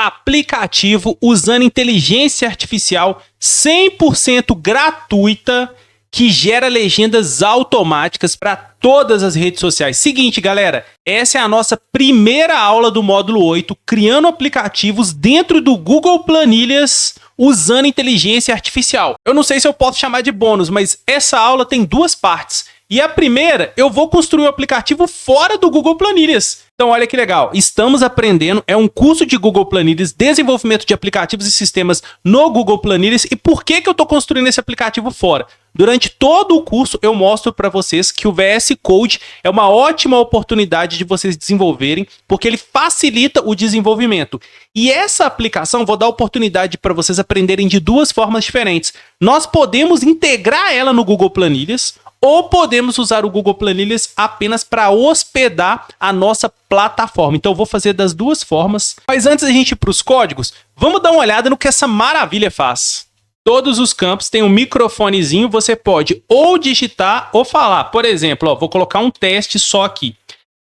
aplicativo usando inteligência artificial 100% gratuita que gera legendas automáticas para todas as redes sociais. Seguinte, galera, essa é a nossa primeira aula do módulo 8, criando aplicativos dentro do Google Planilhas usando inteligência artificial. Eu não sei se eu posso chamar de bônus, mas essa aula tem duas partes. E a primeira, eu vou construir um aplicativo fora do Google Planilhas. Então, olha que legal. Estamos aprendendo, é um curso de Google Planilhas, desenvolvimento de aplicativos e sistemas no Google Planilhas. E por que eu estou construindo esse aplicativo fora? Durante todo o curso, eu mostro para vocês que o VS Code é uma ótima oportunidade de vocês desenvolverem, porque ele facilita o desenvolvimento. E essa aplicação, vou dar oportunidade para vocês aprenderem de duas formas diferentes. Nós podemos integrar ela no Google Planilhas, ou podemos usar o Google Planilhas apenas para hospedar a nossa plataforma. Então eu vou fazer das duas formas. Mas antes da gente ir para os códigos, vamos dar uma olhada no que essa maravilha faz. Todos os campos têm um microfonezinho, você pode ou digitar ou falar. Por exemplo, ó, vou colocar um teste só aqui.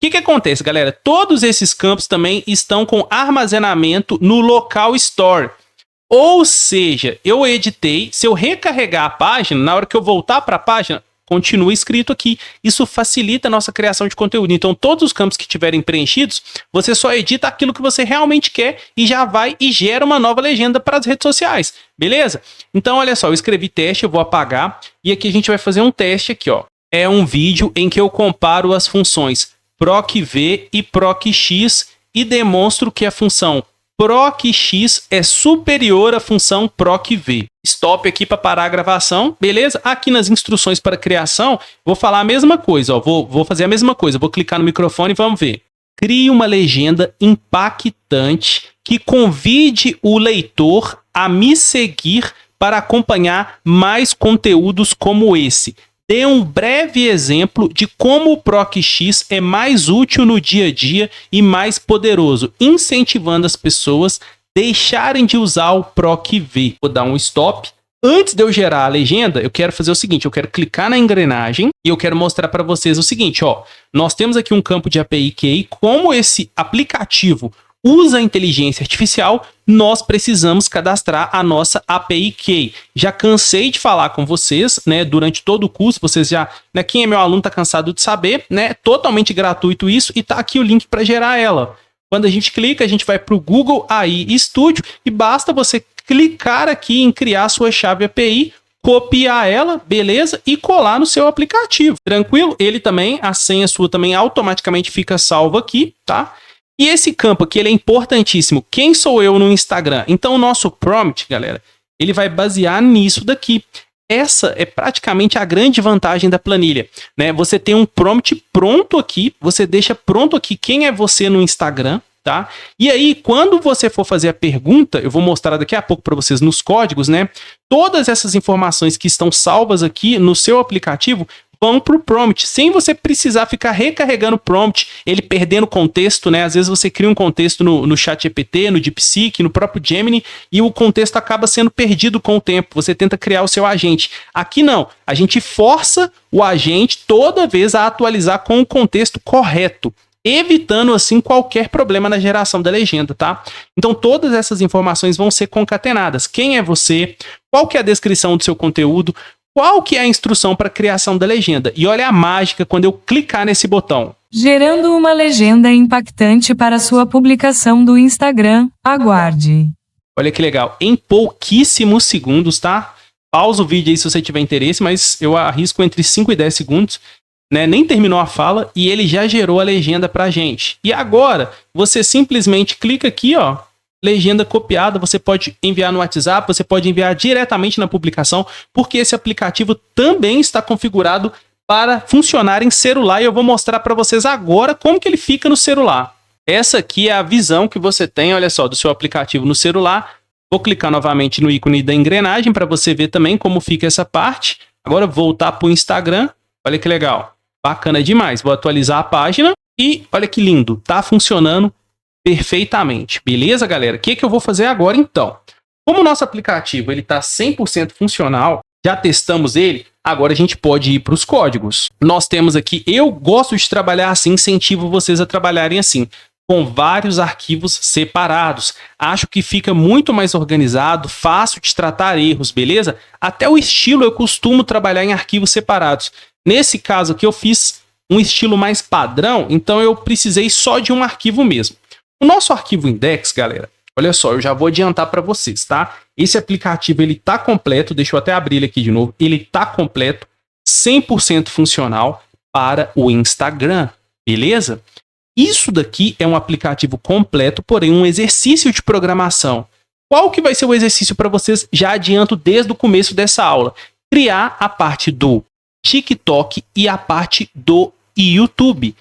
O que acontece, galera? Todos esses campos também estão com armazenamento no local store. Ou seja, eu editei, se eu recarregar a página, na hora que eu voltar para a página, continua escrito aqui. Isso facilita a nossa criação de conteúdo. Então, todos os campos que estiverem preenchidos, você só edita aquilo que você realmente quer e já vai e gera uma nova legenda para as redes sociais. Beleza? Então, olha só, eu escrevi teste, eu vou apagar. E aqui a gente vai fazer um teste aqui, ó. É um vídeo em que eu comparo as funções procv e procx e demonstro que a função procx é superior à função procv. Stop aqui para parar a gravação, beleza? Aqui nas instruções para criação, vou falar a mesma coisa, ó. Vou fazer a mesma coisa, vou clicar no microfone e vamos ver. Crie uma legenda impactante que convide o leitor a me seguir para acompanhar mais conteúdos como esse. Dê um breve exemplo de como o procx é mais útil no dia a dia e mais poderoso, incentivando as pessoas a deixarem de usar o procv. Vou dar um stop. Antes de eu gerar a legenda, eu quero fazer o seguinte, eu quero clicar na engrenagem e eu quero mostrar para vocês o seguinte, ó. Nós temos aqui um campo de API Key, como esse aplicativo usa a inteligência artificial, nós precisamos cadastrar a nossa API Key. Já cansei de falar com vocês, né, durante todo o curso, vocês já, né, quem é meu aluno está cansado de saber, né, totalmente gratuito isso e tá aqui o link para gerar ela. Quando a gente clica, a gente vai para o Google AI Studio e basta você clicar aqui em criar a sua chave API, copiar ela, beleza? E colar no seu aplicativo. Tranquilo? Ele também, a senha sua também automaticamente fica salva aqui, tá? E esse campo aqui, ele é importantíssimo. Quem sou eu no Instagram? Então, o nosso prompt, galera, ele vai basear nisso daqui. Essa é praticamente a grande vantagem da planilha, né? Você tem um prompt pronto aqui, você deixa pronto aqui quem é você no Instagram, tá? E aí, quando você for fazer a pergunta, eu vou mostrar daqui a pouco para vocês nos códigos, né? Todas essas informações que estão salvas aqui no seu aplicativo vão para o prompt, sem você precisar ficar recarregando o prompt, ele perdendo contexto, né? Às vezes você cria um contexto no ChatGPT, no DeepSeek, no próprio Gemini, e o contexto acaba sendo perdido com o tempo. Você tenta criar o seu agente. Aqui não, a gente força o agente toda vez a atualizar com o contexto correto, evitando assim qualquer problema na geração da legenda, tá? Então todas essas informações vão ser concatenadas. Quem é você? Qual que é a descrição do seu conteúdo? Qual que é a instrução para a criação da legenda? E olha a mágica quando eu clicar nesse botão. Gerando uma legenda impactante para sua publicação do Instagram. Aguarde. Olha que legal. Em pouquíssimos segundos, tá? Pausa o vídeo aí se você tiver interesse, mas eu arrisco entre 5 e 10 segundos. Né? Nem terminou a fala e ele já gerou a legenda para a gente. E agora, você simplesmente clica aqui, ó. Legenda copiada, você pode enviar no WhatsApp, você pode enviar diretamente na publicação, porque esse aplicativo também está configurado para funcionar em celular e eu vou mostrar para vocês agora como que ele fica no celular. Essa aqui é a visão que você tem, olha só, do seu aplicativo no celular. Vou clicar novamente no ícone da engrenagem para você ver também como fica essa parte. Agora voltar para o Instagram, olha que legal, bacana demais. Vou atualizar a página e olha que lindo, tá funcionando perfeitamente. Beleza, galera? O que eu vou fazer agora, então? Como o nosso aplicativo está 100% funcional, já testamos ele, agora a gente pode ir para os códigos. Nós temos aqui, eu gosto de trabalhar assim, incentivo vocês a trabalharem assim. com vários arquivos separados. Acho que fica muito mais organizado, fácil de tratar erros, beleza? Até o estilo eu costumo trabalhar em arquivos separados. Nesse caso aqui eu fiz um estilo mais padrão, então eu precisei só de um arquivo mesmo. O nosso arquivo index, galera, olha só, eu já vou adiantar para vocês, tá? Esse aplicativo ele tá completo, deixa eu até abrir ele aqui de novo. Ele tá completo, 100% funcional para o Instagram, beleza? Isso daqui é um aplicativo completo, porém um exercício de programação. Qual que vai ser o exercício para vocês? Já adianto desde o começo dessa aula. Criar a parte do TikTok e a parte do YouTube.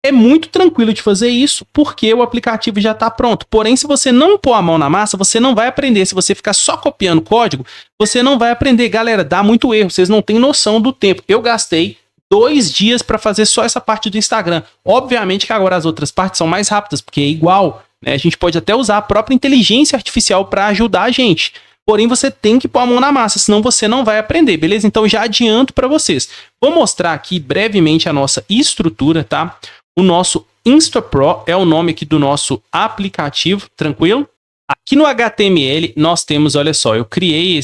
É muito tranquilo de fazer isso, porque o aplicativo já está pronto. Porém, se você não pôr a mão na massa, você não vai aprender. Se você ficar só copiando código, você não vai aprender. Galera, dá muito erro, vocês não têm noção do tempo. Eu gastei 2 dias para fazer só essa parte do Instagram. Obviamente que agora as outras partes são mais rápidas, porque é igual, né? A gente pode até usar a própria inteligência artificial para ajudar a gente. Porém, você tem que pôr a mão na massa, senão você não vai aprender, beleza? Então, já adianto para vocês. Vou mostrar aqui brevemente a nossa estrutura, tá? O nosso InstaPro é o nome aqui do nosso aplicativo, tranquilo? Aqui no HTML, nós temos, olha só, eu criei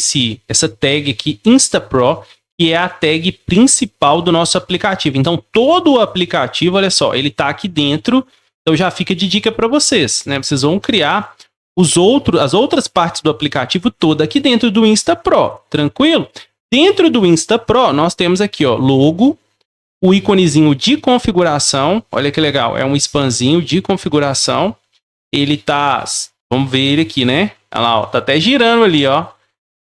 essa tag aqui, InstaPro, que é a tag principal do nosso aplicativo. Então, todo o aplicativo, olha só, ele está aqui dentro. Então, já fica de dica para vocês, né? Vocês vão criar as outras partes do aplicativo toda aqui dentro do InstaPro, tranquilo? Dentro do InstaPro, nós temos aqui, ó, logo, o íconezinho de configuração. Olha que legal, é um spanzinho de configuração. Ele tá, vamos ver ele aqui, né? Olha lá, ó, tá até girando ali, ó.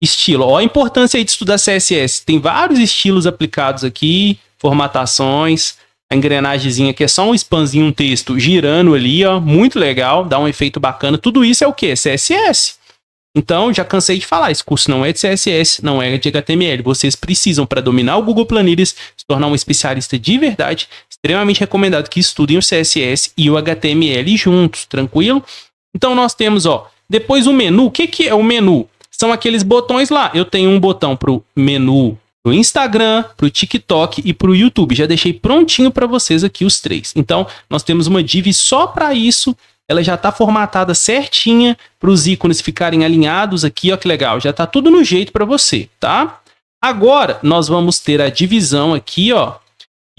Estilo, ó, a importância aí de estudar CSS. Tem vários estilos aplicados aqui, formatações, a engrenagemzinha que é só um spanzinho, um texto girando ali, ó, muito legal, dá um efeito bacana. Tudo isso é o quê? CSS. Então, já cansei de falar, esse curso não é de CSS, não é de HTML. Vocês precisam, para dominar o Google Planilhas, se tornar um especialista de verdade, extremamente recomendado que estudem o CSS e o HTML juntos, tranquilo? Então, nós temos, ó, depois o menu. O que é o menu? São aqueles botões lá. Eu tenho um botão para o menu do Instagram, para o TikTok e para o YouTube. Já deixei prontinho para vocês aqui os 3. Então, nós temos uma div só para isso. Ela já está formatada certinha para os ícones ficarem alinhados aqui. Ó, que legal. Já está tudo no jeito para você, tá? Agora, nós vamos ter a divisão aqui, ó.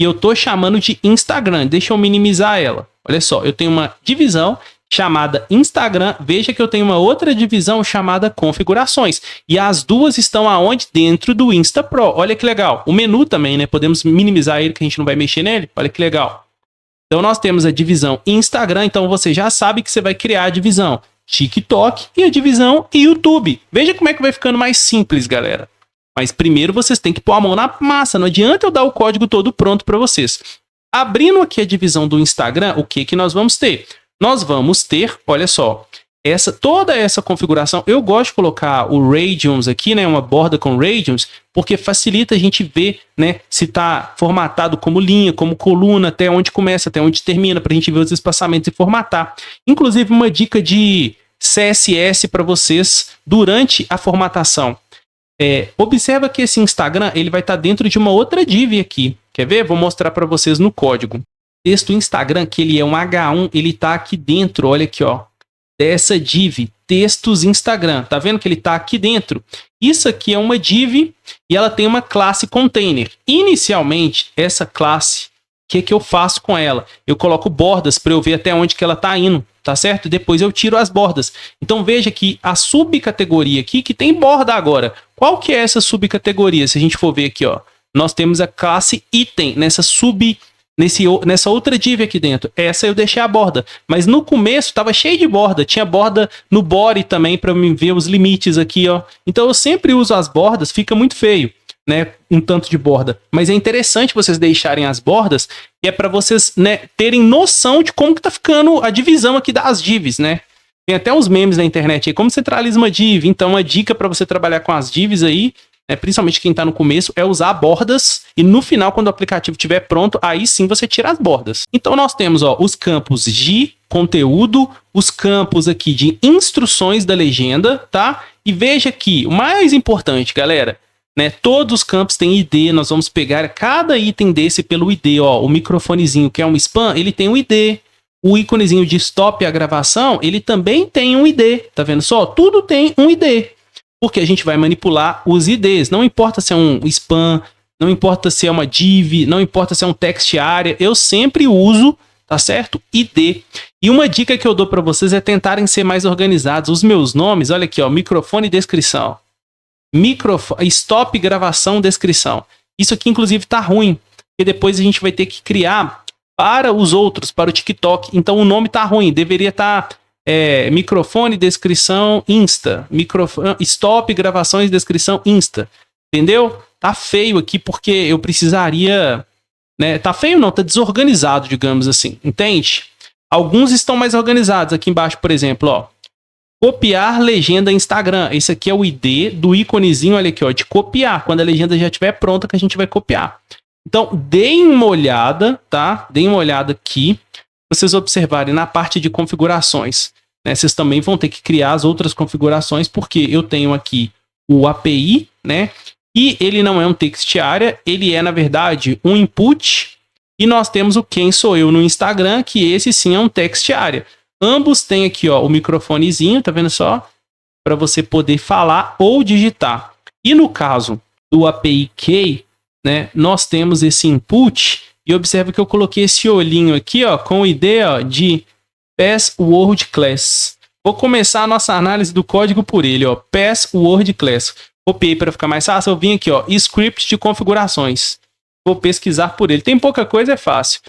E eu estou chamando de Instagram. Deixa eu minimizar ela. Olha só, eu tenho uma divisão chamada Instagram. Veja que eu tenho uma outra divisão chamada configurações. E as duas estão aonde? Dentro do InstaPro. Olha que legal. O menu também, né? Podemos minimizar ele que a gente não vai mexer nele. Olha que legal. Então nós temos a divisão Instagram. Então você já sabe que você vai criar a divisão TikTok e a divisão YouTube. Veja como é que vai ficando mais simples, galera. Mas primeiro vocês têm que pôr a mão na massa. Não adianta eu dar o código todo pronto para vocês. Abrindo aqui a divisão do Instagram, o que nós vamos ter? Nós vamos ter, olha só, toda essa configuração. Eu gosto de colocar o radians aqui, né, uma borda com radians, porque facilita a gente ver, né, se está formatado como linha, como coluna, até onde começa, até onde termina, para a gente ver os espaçamentos e formatar. Inclusive, uma dica de CSS para vocês durante a formatação. Observa que esse Instagram ele vai estar dentro de uma outra div aqui. Quer ver? Vou mostrar para vocês no código. Texto Instagram, que ele é um H1, ele tá aqui dentro, olha aqui, ó, dessa div, textos Instagram. Tá vendo que ele tá aqui dentro? Isso aqui é uma div e ela tem uma classe container. Inicialmente, essa classe, o que eu faço com ela? Eu coloco bordas para eu ver até onde que ela tá indo, tá certo? Depois eu tiro as bordas. Então veja que a subcategoria aqui, que tem borda agora. Qual que é essa subcategoria? Se a gente for ver aqui, ó, nós temos a classe item nessa outra div aqui dentro. Essa eu deixei a borda, mas no começo estava cheio de borda, tinha borda no body também para me ver os limites aqui, ó. Então eu sempre uso as bordas, fica muito feio, né, um tanto de borda, mas é interessante vocês deixarem as bordas, e é para vocês, né, terem noção de como que tá ficando a divisão aqui das divs, né? Tem até uns memes na internet aí, como centraliza uma div. Então uma dica para você trabalhar com as divs aí, principalmente quem está no começo, é usar bordas, e no final, quando o aplicativo estiver pronto, aí sim você tira as bordas. Então nós temos, ó, os campos de conteúdo, os campos aqui de instruções da legenda, tá? E veja aqui, o mais importante, galera, né? Todos os campos têm ID, nós vamos pegar cada item desse pelo ID, ó, o microfonezinho que é um spam, ele tem um ID, o íconezinho de stop a gravação, ele também tem um ID, tá vendo só? Tudo tem um ID, porque a gente vai manipular os IDs, não importa se é um spam, não importa se é uma div, não importa se é um text area, eu sempre uso, tá certo? ID. E uma dica que eu dou para vocês é tentarem ser mais organizados. Os meus nomes, olha aqui, ó, microfone e descrição. Stop gravação, descrição. Isso aqui, inclusive, tá ruim, porque depois a gente vai ter que criar para os outros, para o TikTok. Então, o nome tá ruim. Deveria estar microfone, descrição, Insta. Stop gravações, descrição, Insta. Entendeu? Tá feio aqui, porque eu precisaria... né? Tá feio não, tá desorganizado, digamos assim. Entende? Alguns estão mais organizados. Aqui embaixo, por exemplo, ó. Copiar legenda Instagram. Esse aqui é o ID do íconezinho, olha aqui, ó, de copiar. Quando a legenda já estiver pronta, que a gente vai copiar. Então, deem uma olhada, tá? Deem uma olhada aqui. Vocês observarem na parte de configurações, né? Vocês também vão ter que criar as outras configurações, porque eu tenho aqui o API, né? E ele não é um text area, ele é, na verdade, um input. E nós temos o quem sou eu no Instagram, que esse sim é um text area. Ambos têm aqui, ó, o microfonezinho, tá vendo só? Para você poder falar ou digitar. E no caso do API Key, né, nós temos esse input, e observa que eu coloquei esse olhinho aqui, ó, com o ID, ó, de Password Class. Vou começar a nossa análise do código por ele, ó, Password Class. Copiei para ficar mais fácil, eu vim aqui, ó, script de configurações. Vou pesquisar por ele. Tem pouca coisa, é fácil.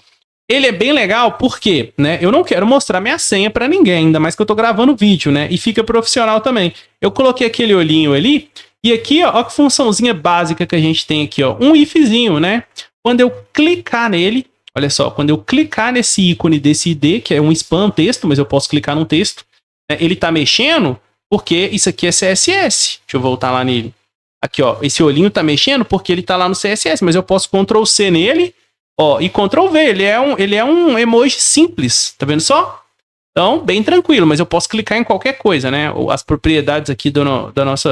Ele é bem legal porque, né, eu não quero mostrar minha senha para ninguém, ainda mais que eu tô gravando vídeo, né, e fica profissional também. Eu coloquei aquele olhinho ali, e aqui, ó que funçãozinha básica que a gente tem aqui, ó, um ifzinho, né? Quando eu clicar nele, olha só, quando eu clicar nesse ícone desse ID, que é um spam, texto, mas eu posso clicar num texto, né, ele tá mexendo porque isso aqui é CSS. Deixa eu voltar lá nele. Aqui, ó, esse olhinho tá mexendo porque ele tá lá no CSS, mas eu posso Ctrl C nele, ó, e Ctrl V, ele é um emoji simples, tá vendo só? Então, bem tranquilo, mas eu posso clicar em qualquer coisa, né? As propriedades aqui do nosso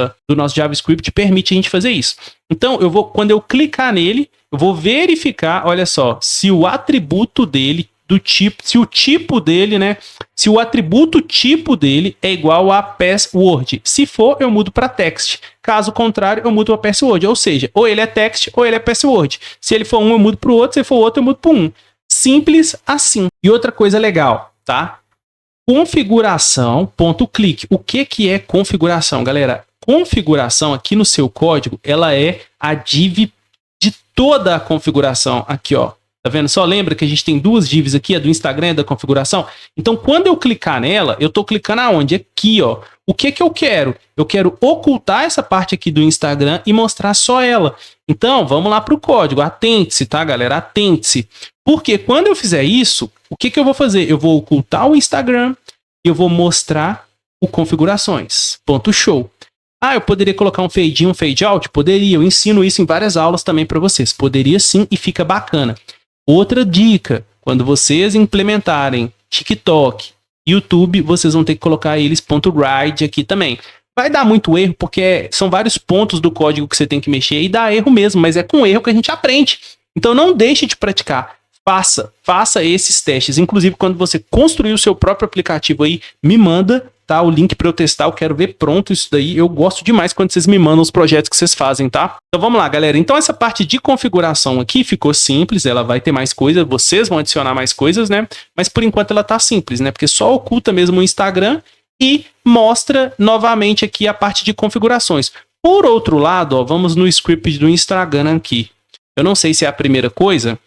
JavaScript permitem a gente fazer isso. Então, quando eu clicar nele, eu vou verificar, olha só, se o atributo dele, se o tipo dele, né? Se o atributo tipo dele é igual a password. Se for, eu mudo para text. Caso contrário, eu mudo para password. Ou seja, ou ele é text ou ele é password. Se ele for um, eu mudo para o outro. Se for outro, eu mudo para um. Simples assim. E outra coisa legal, tá? Configuração.click. O que é configuração, galera? Configuração aqui no seu código, ela é a div de toda a configuração. Aqui, ó. Tá vendo? Só lembra que a gente tem duas divs aqui, a do Instagram e da configuração? Então, quando eu clicar nela, eu tô clicando aonde? Aqui, ó. O que eu quero? Eu quero ocultar essa parte aqui do Instagram e mostrar só ela. Então, vamos lá pro código. Atente-se, tá, galera? Atente-se. Porque quando eu fizer isso, o que eu vou fazer? Eu vou ocultar o Instagram e eu vou mostrar o configurações. Ponto show. Ah, eu poderia colocar um fade in, um fade out? Poderia. Eu ensino isso em várias aulas também para vocês. Poderia sim e fica bacana. Outra dica, quando vocês implementarem TikTok, YouTube, vocês vão ter que colocar eles .ride aqui também. Vai dar muito erro, porque são vários pontos do código que você tem que mexer e dá erro mesmo, mas é com erro que a gente aprende. Então não deixe de praticar. Faça esses testes. Inclusive, quando você construir o seu próprio aplicativo aí, me manda, tá? O link para eu testar. Eu quero ver pronto isso daí. Eu gosto demais quando vocês me mandam os projetos que vocês fazem, tá? Então vamos lá, galera. Então essa parte de configuração aqui ficou simples. Ela vai ter mais coisas. Vocês vão adicionar mais coisas, né? Mas por enquanto ela tá simples, né? Porque só oculta mesmo o Instagram e mostra novamente aqui a parte de configurações. Por outro lado, ó, vamos no script do Instagram aqui. Eu não sei se é a primeira coisa.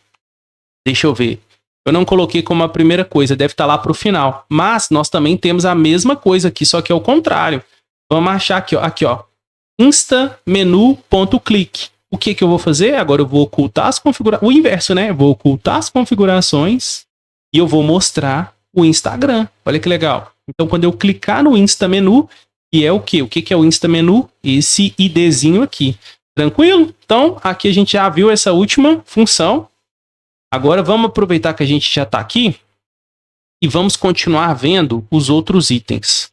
Deixa eu ver. Eu não coloquei como a primeira coisa, deve estar lá para o final. Mas nós também temos a mesma coisa aqui, só que é o contrário. Vamos achar aqui, ó. Aqui, ó. Instamenu.click. O que eu vou fazer? Agora eu vou ocultar as configurações. O inverso, né? Eu vou ocultar as configurações e eu vou mostrar o Instagram. Olha que legal. Então, quando eu clicar no Instamenu, que é o quê? O que é o Instamenu? Esse IDzinho aqui. Tranquilo? Então, aqui a gente já viu essa última função. Agora vamos aproveitar que a gente já está aqui e vamos continuar vendo os outros itens.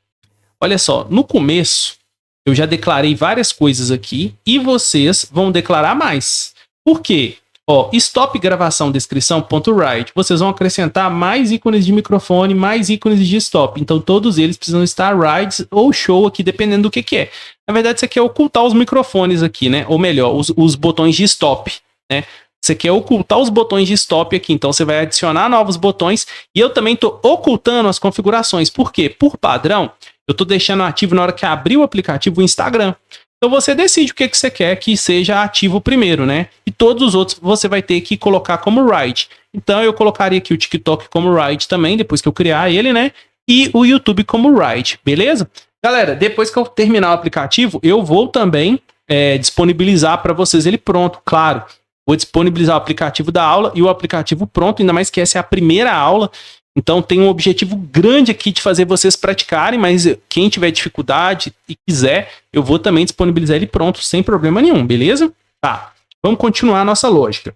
Olha só, no começo eu já declarei várias coisas aqui e vocês vão declarar mais. Por quê? Ó, stop gravação descrição.write. Vocês vão acrescentar mais ícones de microfone, mais ícones de stop. Então todos eles precisam estar write ou show aqui, dependendo do que é. Na verdade, isso aqui é ocultar os microfones aqui, né? Ou melhor, os botões de stop, né? Você quer ocultar os botões de stop aqui, então você vai adicionar novos botões e eu também estou ocultando as configurações. Por quê? Por padrão, eu estou deixando ativo na hora que abrir o aplicativo o Instagram. Então você decide o que você quer que seja ativo primeiro, né? E todos os outros você vai ter que colocar como write. Então eu colocaria aqui o TikTok como write também, depois que eu criar ele, né? E o YouTube como write, beleza? Galera, depois que eu terminar o aplicativo, eu vou também disponibilizar para vocês ele pronto, claro. Vou disponibilizar o aplicativo da aula e o aplicativo pronto, ainda mais que essa é a primeira aula. Então tem um objetivo grande aqui de fazer vocês praticarem, mas quem tiver dificuldade e quiser, eu vou também disponibilizar ele pronto, sem problema nenhum, beleza? Tá, vamos continuar a nossa lógica.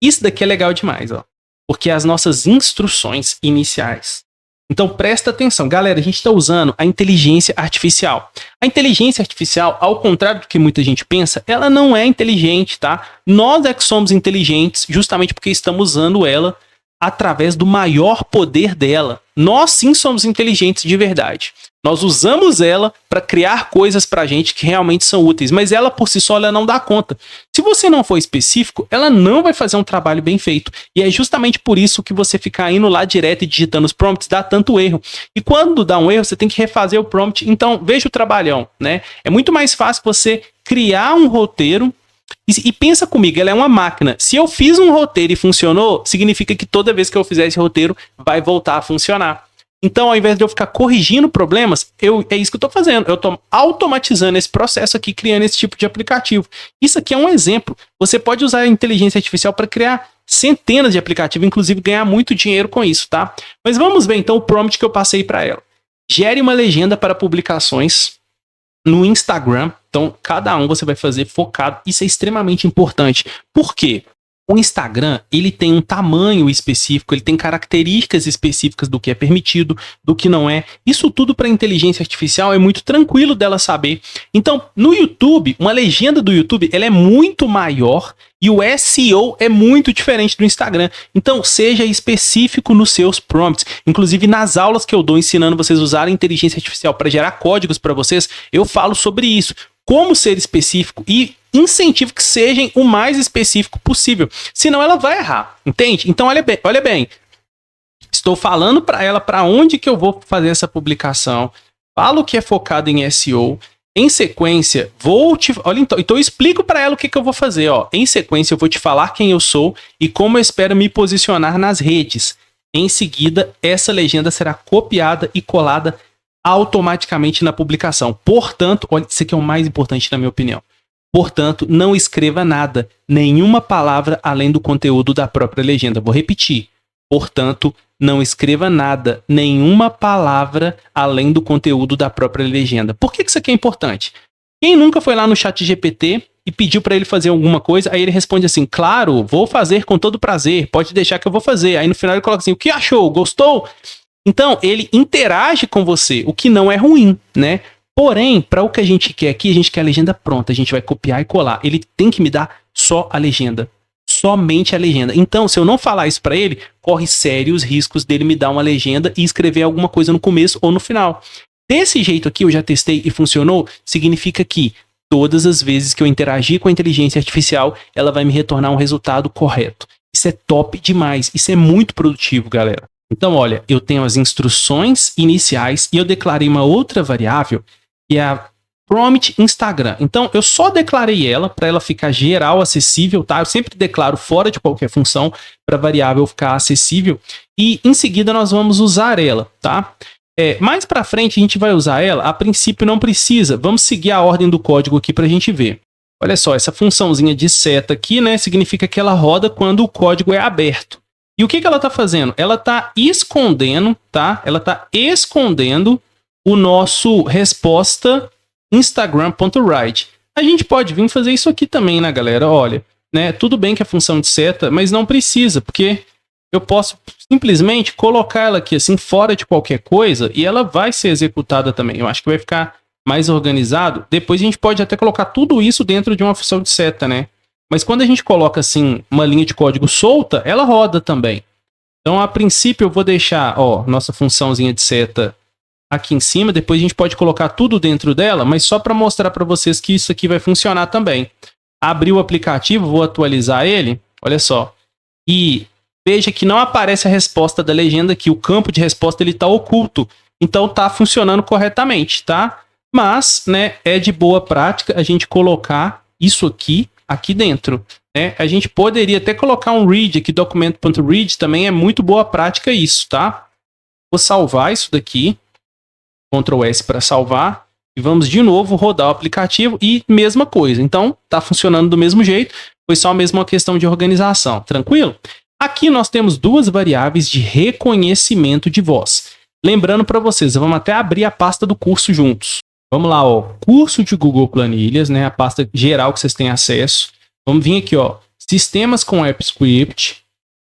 Isso daqui é legal demais, ó, porque é as nossas instruções iniciais. Então presta atenção, galera, a gente está usando a inteligência artificial. A inteligência artificial, ao contrário do que muita gente pensa, ela não é inteligente, tá? Nós é que somos inteligentes, justamente porque estamos usando ela através do maior poder dela. Nós sim somos inteligentes de verdade. Nós usamos ela para criar coisas para a gente que realmente são úteis, mas ela por si só ela não dá conta. Se você não for específico, ela não vai fazer um trabalho bem feito. E é justamente por isso que você ficar indo lá direto e digitando os prompts dá tanto erro. E quando dá um erro, você tem que refazer o prompt. Então, veja o trabalhão, né? É muito mais fácil você criar um roteiro. E pensa comigo, ela é uma máquina. Se eu fiz um roteiro e funcionou, significa que toda vez que eu fizer esse roteiro, vai voltar a funcionar. Então, ao invés de eu ficar corrigindo problemas, é isso que eu estou fazendo. Eu estou automatizando esse processo aqui, criando esse tipo de aplicativo. Isso aqui é um exemplo. Você pode usar a inteligência artificial para criar centenas de aplicativos, inclusive ganhar muito dinheiro com isso, tá? Mas vamos ver então o prompt que eu passei para ela. Gere uma legenda para publicações no Instagram. Então, cada um você vai fazer focado. Isso é extremamente importante. Por quê? O Instagram, ele tem um tamanho específico, ele tem características específicas do que é permitido, do que não é. Isso tudo para a inteligência artificial é muito tranquilo dela saber. Então, no YouTube, uma legenda do YouTube, ela é muito maior e o SEO é muito diferente do Instagram. Então, seja específico nos seus prompts. Inclusive, nas aulas que eu dou ensinando vocês a usarem inteligência artificial para gerar códigos para vocês, eu falo sobre isso. Como ser específico e incentivo que sejam o mais específico possível. Senão ela vai errar, entende? Então olha bem. Estou falando para ela para onde que eu vou fazer essa publicação. Falo que é focado em SEO. Em sequência, olha, então eu explico para ela o que que eu vou fazer. Ó. Em sequência, eu vou te falar quem eu sou e como eu espero me posicionar nas redes. Em seguida, essa legenda será copiada e colada automaticamente na publicação. Portanto, olha, isso aqui é o mais importante na minha opinião. Portanto, não escreva nada, nenhuma palavra além do conteúdo da própria legenda. Vou repetir. Portanto, não escreva nada, nenhuma palavra além do conteúdo da própria legenda. Por que isso aqui é importante? Quem nunca foi lá no ChatGPT e pediu para ele fazer alguma coisa, aí ele responde assim, claro, vou fazer com todo prazer, pode deixar que eu vou fazer. Aí no final ele coloca assim, o que achou? Gostou? Então, ele interage com você, o que não é ruim, né? Porém, para o que a gente quer aqui, a gente quer a legenda pronta, a gente vai copiar e colar. Ele tem que me dar só a legenda, somente a legenda. Então, se eu não falar isso para ele, corre sérios riscos dele me dar uma legenda e escrever alguma coisa no começo ou no final. Desse jeito aqui, eu já testei e funcionou, significa que todas as vezes que eu interagir com a inteligência artificial, ela vai me retornar um resultado correto. Isso é top demais, isso é muito produtivo, galera. Então, olha, eu tenho as instruções iniciais e eu declarei uma outra variável, que é a prompt Instagram. Então, eu só declarei ela para ela ficar geral, acessível, tá? Eu sempre declaro fora de qualquer função para a variável ficar acessível. E, em seguida, nós vamos usar ela, tá? Mais para frente, a gente vai usar ela. A princípio, não precisa. Vamos seguir a ordem do código aqui para a gente ver. Olha só, essa funçãozinha de seta aqui, né? Significa que ela roda quando o código é aberto. E o que ela está fazendo? Ela está escondendo, tá? Ela está escondendo o nosso resposta Instagram.write. A gente pode vir fazer isso aqui também, né, galera? Olha, né? Tudo bem que é função de seta, mas não precisa, porque eu posso simplesmente colocar ela aqui assim fora de qualquer coisa e ela vai ser executada também. Eu acho que vai ficar mais organizado. Depois a gente pode até colocar tudo isso dentro de uma função de seta, né? mas quando a gente coloca assim uma linha de código solta, ela roda também. Então, a princípio, eu vou deixar, ó, nossa funçãozinha de seta aqui em cima, depois a gente pode colocar tudo dentro dela, mas só para mostrar para vocês que isso aqui vai funcionar também. Abri o aplicativo, vou atualizar ele, olha só, e veja que não aparece a resposta da legenda aqui, o campo de resposta ele está oculto, então tá funcionando corretamente, tá? Mas, né, é de boa prática a gente colocar isso aqui dentro, né? A gente poderia até colocar um read aqui, documento.read, também é muito boa prática isso, tá? Vou salvar isso daqui, Ctrl S para salvar, e vamos de novo rodar o aplicativo e mesma coisa. Então, tá funcionando do mesmo jeito, foi só mesmo uma questão de organização, tranquilo? Aqui nós temos duas variáveis de reconhecimento de voz. Lembrando para vocês, vamos até abrir a pasta do curso juntos. Vamos lá, ó, curso de Google Planilhas, né, a pasta geral que vocês têm acesso. Vamos vir aqui, ó, sistemas com AppScript,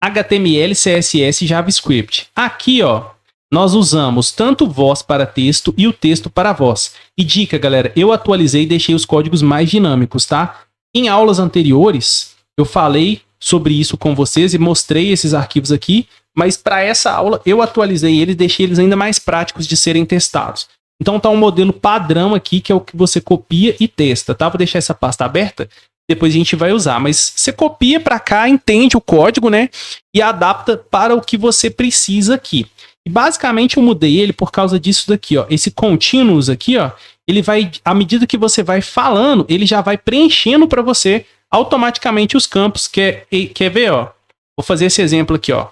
HTML, CSS e JavaScript. Aqui, ó, nós usamos tanto voz para texto e o texto para voz. E dica, galera, eu atualizei e deixei os códigos mais dinâmicos, tá? Em aulas anteriores, eu falei sobre isso com vocês e mostrei esses arquivos aqui, mas para essa aula eu atualizei eles e deixei eles ainda mais práticos de serem testados. Então tá um modelo padrão aqui, que é o que você copia e testa, tá? Vou deixar essa pasta aberta, depois a gente vai usar. Mas você copia para cá, entende o código, né? E adapta para o que você precisa aqui. E basicamente eu mudei ele por causa disso daqui, ó. Esse continuous aqui, ó, ele vai, à medida que você vai falando, ele já vai preenchendo para você automaticamente os campos. Quer ver, ó? Vou fazer esse exemplo aqui, ó.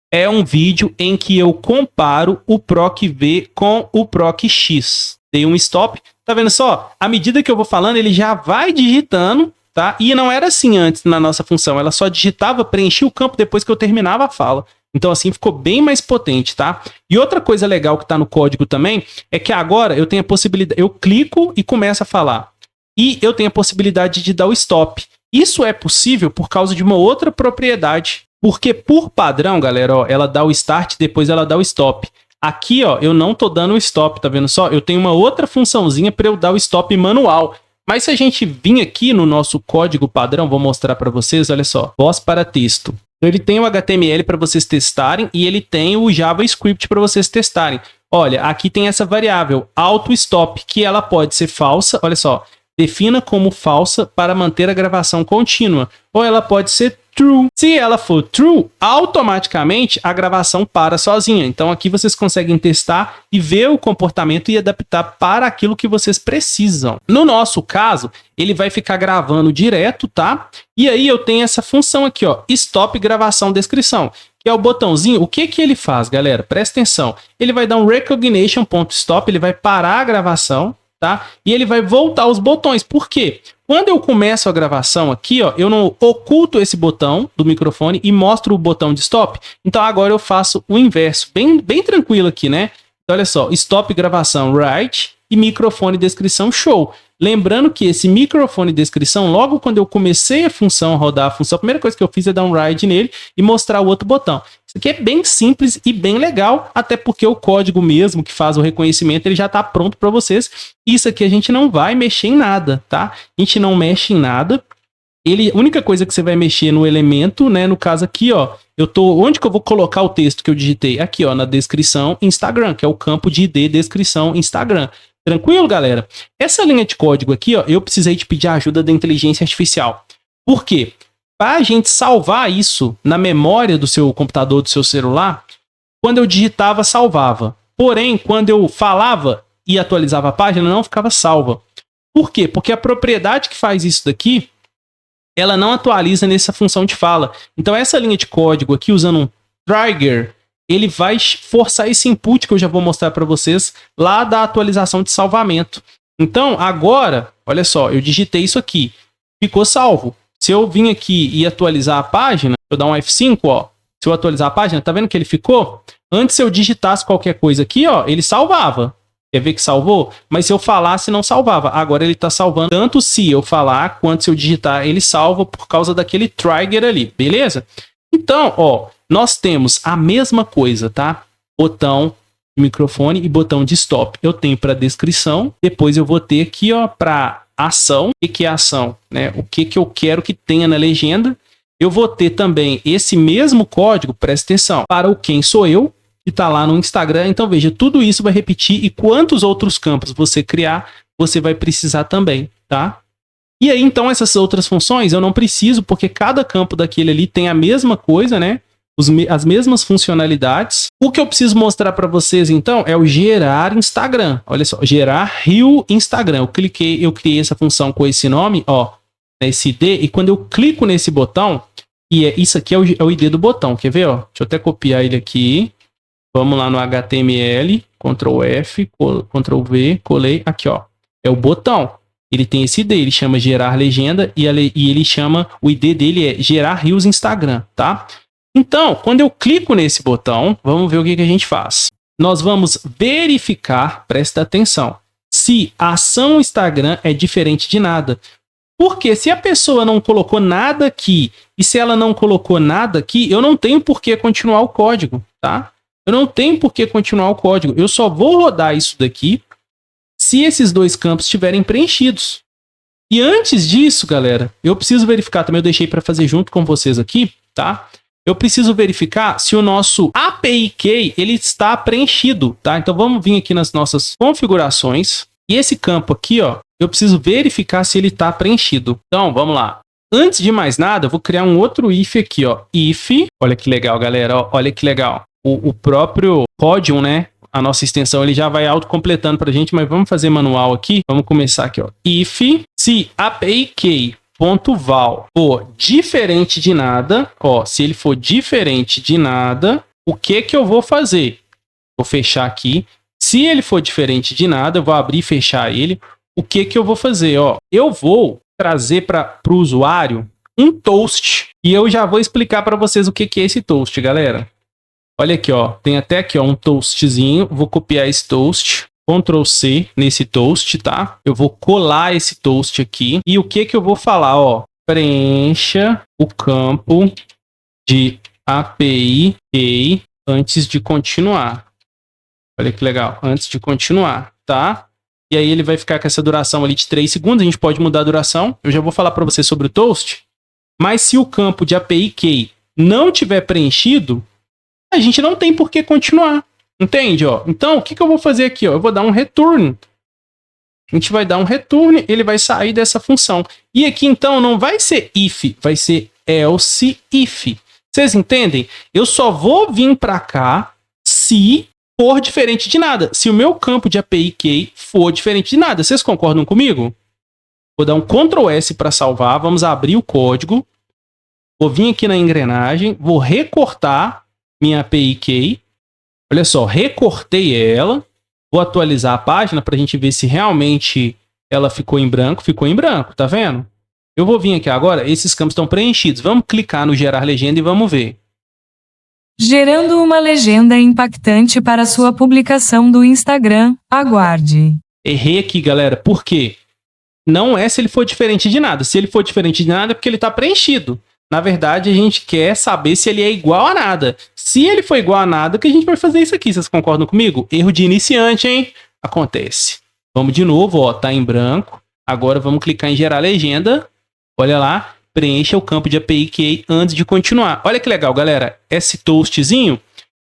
É um vídeo em que eu comparo o PROC-V com o PROC-X. Dei um stop. Tá vendo só? À medida que eu vou falando, ele já vai digitando, tá? E não era assim antes na nossa função. Ela só digitava, preenchia o campo depois que eu terminava a fala. Então assim ficou bem mais potente, tá? E outra coisa legal que tá no código também é que agora eu tenho a possibilidade... Eu clico e começo a falar. E eu tenho a possibilidade de dar o stop. Isso é possível por causa de uma outra propriedade. Porque por padrão, galera, ó, ela dá o start, depois ela dá o stop. Aqui, ó, eu não tô dando o stop, tá vendo só? Eu tenho uma outra funçãozinha para eu dar o stop manual. Mas se a gente vir aqui no nosso código padrão, vou mostrar para vocês, olha só, voz para texto. Então, ele tem o HTML para vocês testarem e ele tem o JavaScript para vocês testarem. Olha, aqui tem essa variável, auto-stop, que ela pode ser falsa, olha só, defina como falsa para manter a gravação contínua. Ou ela pode ser true. Se ela for true, automaticamente a gravação para sozinha. Então aqui vocês conseguem testar e ver o comportamento e adaptar para aquilo que vocês precisam. No nosso caso, ele vai ficar gravando direto, tá? E aí eu tenho essa função aqui, ó, stop gravação descrição, que é o botãozinho. O que que ele faz, galera? Presta atenção. Ele vai dar um recognition.stop, ele vai parar a gravação, tá? E ele vai voltar os botões. Por quê? Quando eu começo a gravação aqui, ó, eu não oculto esse botão do microfone e mostro o botão de stop. Então agora eu faço o inverso, bem tranquilo aqui, né? Então, olha só, stop gravação, right, e microfone descrição, show. Lembrando que esse microfone descrição, logo quando eu comecei a função, rodar a função, a primeira coisa que eu fiz é dar um ride nele e mostrar o outro botão. Isso aqui é bem simples e bem legal, até porque o código mesmo que faz o reconhecimento, ele já está pronto para vocês. Isso aqui a gente não vai mexer em nada, tá? A gente não mexe em nada. A única coisa que você vai mexer no elemento, né? No caso aqui, ó, onde que eu vou colocar o texto que eu digitei? Aqui, ó, na descrição Instagram, que é o campo de ID descrição Instagram. Tranquilo, galera? Essa linha de código aqui, ó, eu precisei de pedir a ajuda da inteligência artificial. Por quê? Para a gente salvar isso na memória do seu computador, do seu celular, quando eu digitava, salvava. Porém, quando eu falava e atualizava a página, não ficava salva. Por quê? Porque a propriedade que faz isso daqui, ela não atualiza nessa função de fala. Então, essa linha de código aqui, usando um trigger, ele vai forçar esse input que eu já vou mostrar para vocês lá da atualização de salvamento. Então, agora, olha só, eu digitei isso aqui, ficou salvo. Se eu vim aqui e atualizar a página, eu dar um F5, ó, se eu atualizar a página, tá vendo que ele ficou? Antes, se eu digitasse qualquer coisa aqui, ó, ele salvava. Quer ver que salvou? Mas se eu falasse, não salvava. Agora ele tá salvando tanto se eu falar, quanto se eu digitar, ele salva por causa daquele trigger ali, beleza? Então, ó, nós temos a mesma coisa, tá? Botão de microfone e botão de stop. Eu tenho para descrição, depois eu vou ter aqui, ó, para ação. O que é ação? Né? O que eu quero que tenha na legenda. Eu vou ter também esse mesmo código, presta atenção, para o quem sou eu, que está lá no Instagram. Então, veja, tudo isso vai repetir e quantos outros campos você criar, você vai precisar também, tá? E aí, então, essas outras funções eu não preciso, porque cada campo daquele ali tem a mesma coisa, né? As mesmas funcionalidades. O que eu preciso mostrar para vocês, então, é o gerar Instagram. Olha só, gerar Reel Instagram. Eu criei essa função com esse nome, ó, esse ID, e quando eu clico nesse botão, isso aqui é o ID do botão, quer ver, ó? Deixa eu até copiar ele aqui. Vamos lá no HTML, Ctrl F, Ctrl V, colei, aqui, ó. É o botão. Ele tem esse ID, ele chama gerar legenda e ele chama, o ID dele é gerar Reels Instagram, tá? Então, quando eu clico nesse botão, vamos ver o que a gente faz. Nós vamos verificar, presta atenção, se a ação Instagram é diferente de nada. Porque se a pessoa não colocou nada aqui, e se ela não colocou nada aqui, eu não tenho por que continuar o código, tá? Eu não tenho por que continuar o código. Eu só vou rodar isso daqui se esses dois campos estiverem preenchidos. E antes disso, galera, eu preciso verificar também, eu deixei para fazer junto com vocês aqui, tá? Eu preciso verificar se o nosso API Key ele está preenchido, tá? Então vamos vir aqui nas nossas configurações. E esse campo aqui, ó, eu preciso verificar se ele está preenchido. Então, vamos lá. Antes de mais nada, eu vou criar um outro if aqui, ó. If, olha que legal, galera, ó, olha que legal. O próprio código, né? A nossa extensão, ele já vai autocompletando pra gente, mas vamos fazer manual aqui. Vamos começar aqui, ó. If, se API Key .val for diferente de nada, ó, se ele for diferente de nada, o que eu vou fazer? Vou fechar aqui. Se ele for diferente de nada, eu vou abrir e fechar ele. O que eu vou fazer? Ó, eu vou trazer para o usuário um toast e eu já vou explicar para vocês o que é esse toast, galera. Olha aqui, ó, tem até aqui, ó, um toastzinho. Vou copiar esse toast. Ctrl C nesse toast, tá? Eu vou colar esse toast aqui. E o que eu vou falar, ó? Preencha o campo de API Key antes de continuar. Olha que legal. Antes de continuar, tá? E aí ele vai ficar com essa duração ali de 3 segundos. A gente pode mudar a duração. Eu já vou falar para você sobre o toast. Mas se o campo de API Key não tiver preenchido, a gente não tem por que continuar. Entende, ó? Então, o que eu vou fazer aqui, ó? Eu vou dar um return. A gente vai dar um return, ele vai sair dessa função. E aqui, então, não vai ser if, vai ser else if. Vocês entendem? Eu só vou vir para cá se for diferente de nada. Se o meu campo de API Key for diferente de nada. Vocês concordam comigo? Vou dar um Ctrl S para salvar. Vamos abrir o código. Vou vir aqui na engrenagem. Vou recortar minha API Key. Olha só, recortei ela. Vou atualizar a página para a gente ver se realmente ela ficou em branco. Ficou em branco, tá vendo? Eu vou vir aqui agora. Esses campos estão preenchidos. Vamos clicar no gerar legenda e vamos ver. Gerando uma legenda impactante para sua publicação do Instagram. Aguarde. Errei aqui, galera. Por quê? Não é se ele for diferente de nada. Se ele for diferente de nada é porque ele está preenchido. Na verdade, a gente quer saber se ele é igual a nada. Se ele for igual a nada, que a gente vai fazer isso aqui. Vocês concordam comigo? Erro de iniciante, hein? Acontece. Vamos de novo, ó. Tá em branco. Agora vamos clicar em gerar legenda. Olha lá. Preencha o campo de API Key antes de continuar. Olha que legal, galera. Esse toastzinho,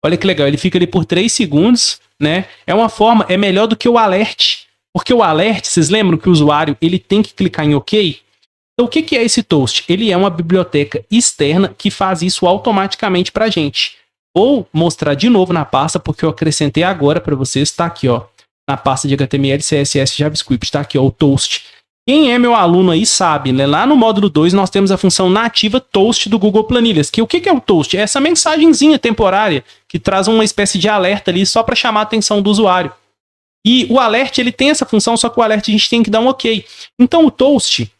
olha que legal. Ele fica ali por 3 segundos, né? É uma forma, é melhor do que o alert. Porque o alert, vocês lembram que o usuário, ele tem que clicar em OK? Então, o que é esse toast? Ele é uma biblioteca externa que faz isso automaticamente para a gente. Vou mostrar de novo na pasta, porque eu acrescentei agora para vocês. Está aqui, ó, na pasta de HTML, CSS, JavaScript. Está aqui, ó, o toast. Quem é meu aluno aí sabe, né? Lá no módulo 2 nós temos a função nativa toast do Google Planilhas. Que o que é o toast? É essa mensagenzinha temporária que traz uma espécie de alerta ali só para chamar a atenção do usuário. E o alert, ele tem essa função, só que o alert a gente tem que dar um OK. Então, o toast,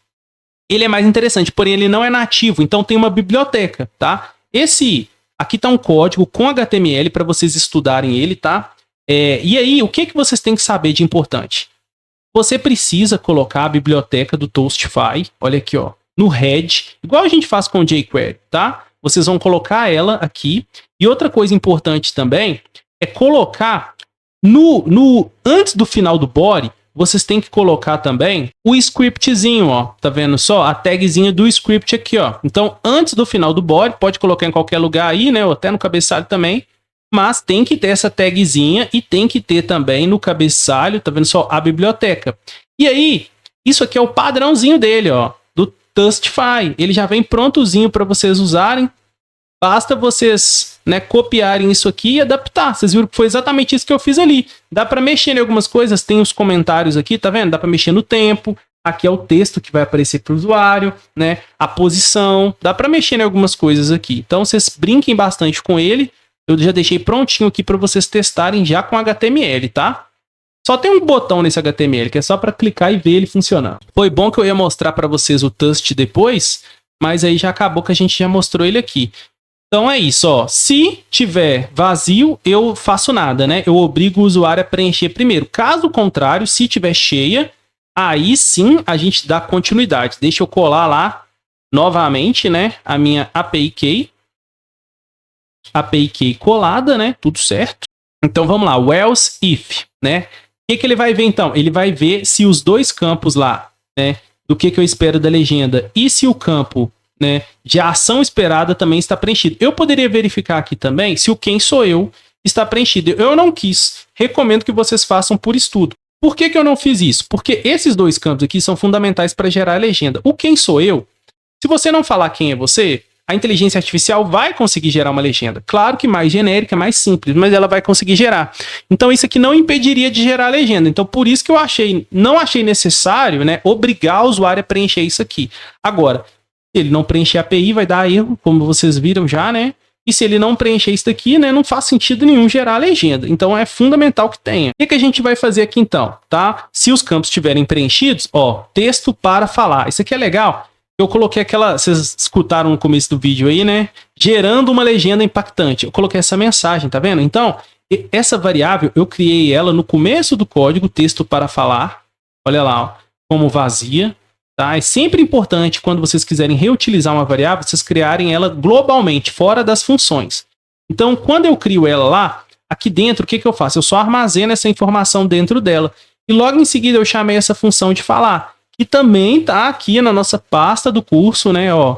ele é mais interessante, porém ele não é nativo, então tem uma biblioteca, tá? Aqui tá um código com HTML para vocês estudarem ele, tá? E aí, o que vocês têm que saber de importante? Você precisa colocar a biblioteca do Toastify, olha aqui, ó, no head, igual a gente faz com o jQuery, tá? Vocês vão colocar ela aqui. E outra coisa importante também é colocar antes do final do body, vocês têm que colocar também o scriptzinho, ó. Tá vendo só? A tagzinha do script aqui, ó. Então, antes do final do body, pode colocar em qualquer lugar aí, né? Ou até no cabeçalho também. Mas tem que ter essa tagzinha e tem que ter também no cabeçalho, tá vendo só? A biblioteca. E aí, isso aqui é o padrãozinho dele, ó. Do Thustify. Ele já vem prontozinho para vocês usarem. Basta vocês, né, copiarem isso aqui e adaptar. Vocês viram que foi exatamente isso que eu fiz ali. Dá para mexer em algumas coisas, tem os comentários aqui, tá vendo? Dá para mexer no tempo. Aqui é o texto que vai aparecer para o usuário, né? A posição. Dá para mexer em algumas coisas aqui. Então vocês brinquem bastante com ele. Eu já deixei prontinho aqui para vocês testarem já com HTML, tá? Só tem um botão nesse HTML que é só para clicar e ver ele funcionando. Foi bom que eu ia mostrar para vocês o Thust depois, mas aí já acabou que a gente já mostrou ele aqui. Então é isso, ó. Se tiver vazio, eu faço nada, né? Eu obrigo o usuário a preencher primeiro. Caso contrário, se tiver cheia, aí sim a gente dá continuidade. Deixa eu colar lá novamente, né? A minha API Key. API Key colada, né? Tudo certo. Então vamos lá. Else if, né? O que ele vai ver então? Ele vai ver se os dois campos lá, né? Do que eu espero da legenda e se o campo, né, de ação esperada também está preenchido. Eu poderia verificar aqui também se o quem sou eu está preenchido. Eu não quis. Recomendo que vocês façam por estudo. Por que eu não fiz isso? Porque esses dois campos aqui são fundamentais para gerar a legenda. O quem sou eu, se você não falar quem é você, a inteligência artificial vai conseguir gerar uma legenda. Claro que mais genérica, mais simples, mas ela vai conseguir gerar. Então isso aqui não impediria de gerar a legenda. Então por isso que eu não achei necessário, né, obrigar o usuário a preencher isso aqui. Agora, se ele não preencher a API, vai dar erro, como vocês viram já, né? E se ele não preencher isso daqui, né, não faz sentido nenhum gerar a legenda. Então é fundamental que tenha. O que a gente vai fazer aqui então, tá? Se os campos estiverem preenchidos, ó, texto para falar. Isso aqui é legal. Eu coloquei aquela, vocês escutaram no começo do vídeo aí, né? Gerando uma legenda impactante. Eu coloquei essa mensagem, tá vendo? Então, essa variável, eu criei ela no começo do código, texto para falar. Olha lá, ó, como vazia. Tá? É sempre importante, quando vocês quiserem reutilizar uma variável, vocês criarem ela globalmente, fora das funções. Então, quando eu crio ela lá, aqui dentro, o que eu faço? Eu só armazeno essa informação dentro dela. E logo em seguida eu chamei essa função de falar, que também está aqui na nossa pasta do curso, né? Ó,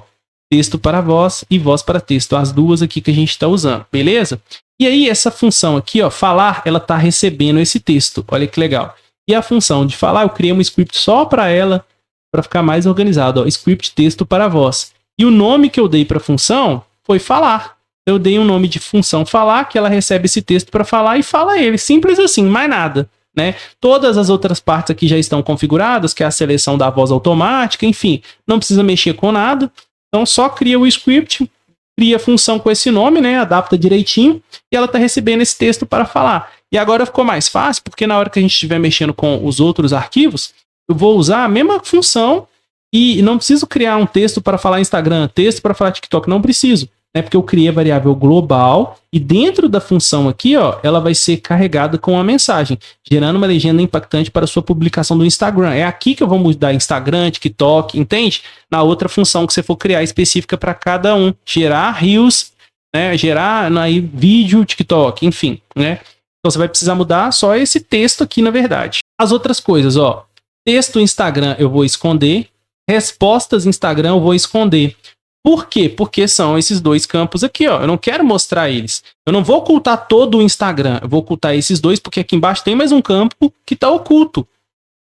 texto para voz e voz para texto. As duas aqui que a gente está usando, beleza? E aí, essa função aqui, ó, falar, ela está recebendo esse texto. Olha que legal. E a função de falar, eu criei um script só para ela, para ficar mais organizado, ó, script texto para voz. E o nome que eu dei para a função foi falar. Eu dei um nome de função falar, que ela recebe esse texto para falar e fala ele. Simples assim, mais nada, né? Todas as outras partes aqui já estão configuradas, que é a seleção da voz automática, enfim, não precisa mexer com nada. Então só cria o script, cria a função com esse nome, né? Adapta direitinho e ela está recebendo esse texto para falar. E agora ficou mais fácil, porque na hora que a gente estiver mexendo com os outros arquivos, eu vou usar a mesma função e não preciso criar um texto para falar Instagram, texto para falar TikTok, não preciso, né? Porque eu criei a variável global e dentro da função aqui, ó, ela vai ser carregada com uma mensagem, gerando uma legenda impactante para a sua publicação do Instagram. É aqui que eu vou mudar Instagram, TikTok, entende? Na outra função que você for criar específica para cada um, gerar Reels, né? Gerar aí, vídeo, TikTok, enfim, né? Então você vai precisar mudar só esse texto aqui, na verdade. As outras coisas, ó. Texto Instagram eu vou esconder, respostas Instagram eu vou esconder. Por quê? Porque são esses dois campos aqui, ó. Eu não quero mostrar eles. Eu não vou ocultar todo o Instagram, eu vou ocultar esses dois porque aqui embaixo tem mais um campo que está oculto,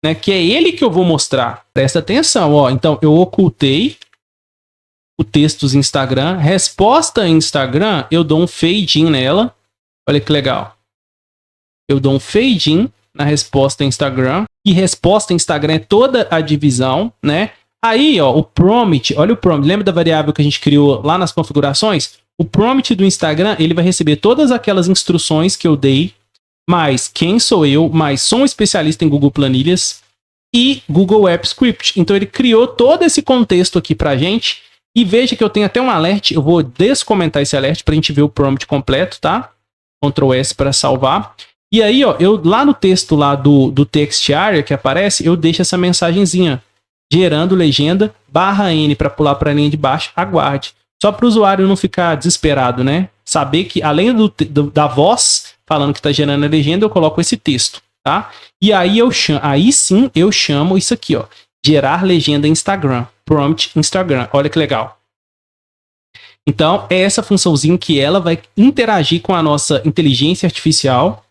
né? Que é ele que eu vou mostrar. Presta atenção, ó. Então eu ocultei o textos Instagram, resposta Instagram, eu dou um fade in nela. Olha que legal. Eu dou um fade in na resposta Instagram. E resposta Instagram é toda a divisão, né? Aí, ó, o prompt, olha o prompt. Lembra da variável que a gente criou lá nas configurações? O prompt do Instagram, ele vai receber todas aquelas instruções que eu dei, mais quem sou eu, mais sou um especialista em Google Planilhas e Google Apps Script. Então ele criou todo esse contexto aqui pra gente. E veja que eu tenho até um alert. Eu vou descomentar esse alert pra gente ver o prompt completo, tá? Ctrl S para salvar. E aí, ó, eu lá no texto lá do text area que aparece, eu deixo essa mensagenzinha, gerando legenda, /N para pular para a linha de baixo, aguarde. Só para o usuário não ficar desesperado, né? Saber que além da voz falando que está gerando a legenda, eu coloco esse texto. tá? E aí sim eu chamo isso aqui, ó, gerar legenda Instagram, prompt Instagram. Olha que legal. Então, é essa funçãozinha que ela vai interagir com a nossa inteligência artificial.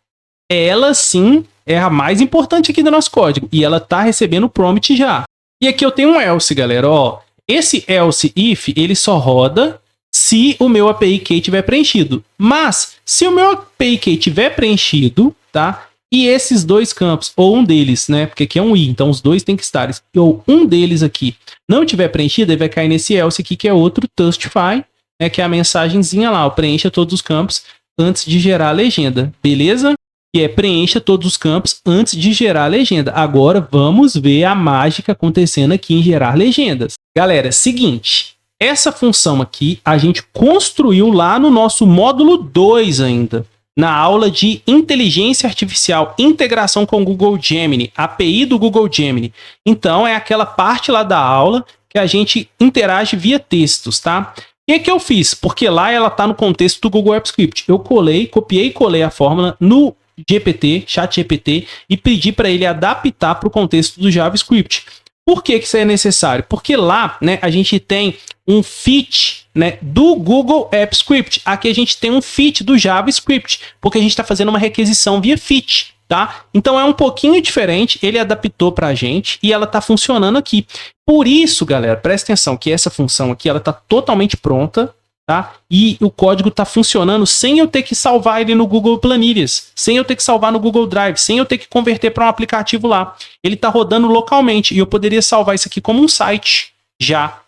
Ela sim é a mais importante aqui do nosso código. E ela tá recebendo o prompt já. E aqui eu tenho um else, galera. Ó, esse else if, ele só roda se o meu API Key tiver preenchido. Mas, se o meu API Key tiver preenchido, tá? E esses dois campos, ou um deles, né? Porque aqui é um i, então os dois tem que estar. Ou um deles aqui não tiver preenchido, ele vai cair nesse else aqui, que é outro Testify, né, que é a mensagenzinha lá, ó, preencha todos os campos antes de gerar a legenda, beleza? E é preencha todos os campos antes de gerar a legenda. Agora vamos ver a mágica acontecendo aqui em gerar legendas. Galera, seguinte, essa função aqui a gente construiu lá no nosso módulo 2 ainda, na aula de inteligência artificial, integração com o Google Gemini, API do Google Gemini. Então é aquela parte lá da aula que a gente interage via textos, tá? O que eu fiz? Porque lá ela está no contexto do Google Apps Script. Eu copiei e colei a fórmula no GPT, ChatGPT, e pedi para ele adaptar para o contexto do JavaScript. Por que isso é necessário? Porque lá, né, a gente tem um fit, né, do Google Apps Script. Aqui a gente tem um fit do JavaScript, porque a gente está fazendo uma requisição via fit. Tá? Então é um pouquinho diferente, ele adaptou para a gente e ela está funcionando aqui. Por isso, galera, presta atenção que essa função aqui ela está totalmente pronta, tá? E o código está funcionando sem eu ter que salvar ele no Google Planilhas, sem eu ter que salvar no Google Drive, sem eu ter que converter para um aplicativo lá. Ele está rodando localmente e eu poderia salvar isso aqui como um site já.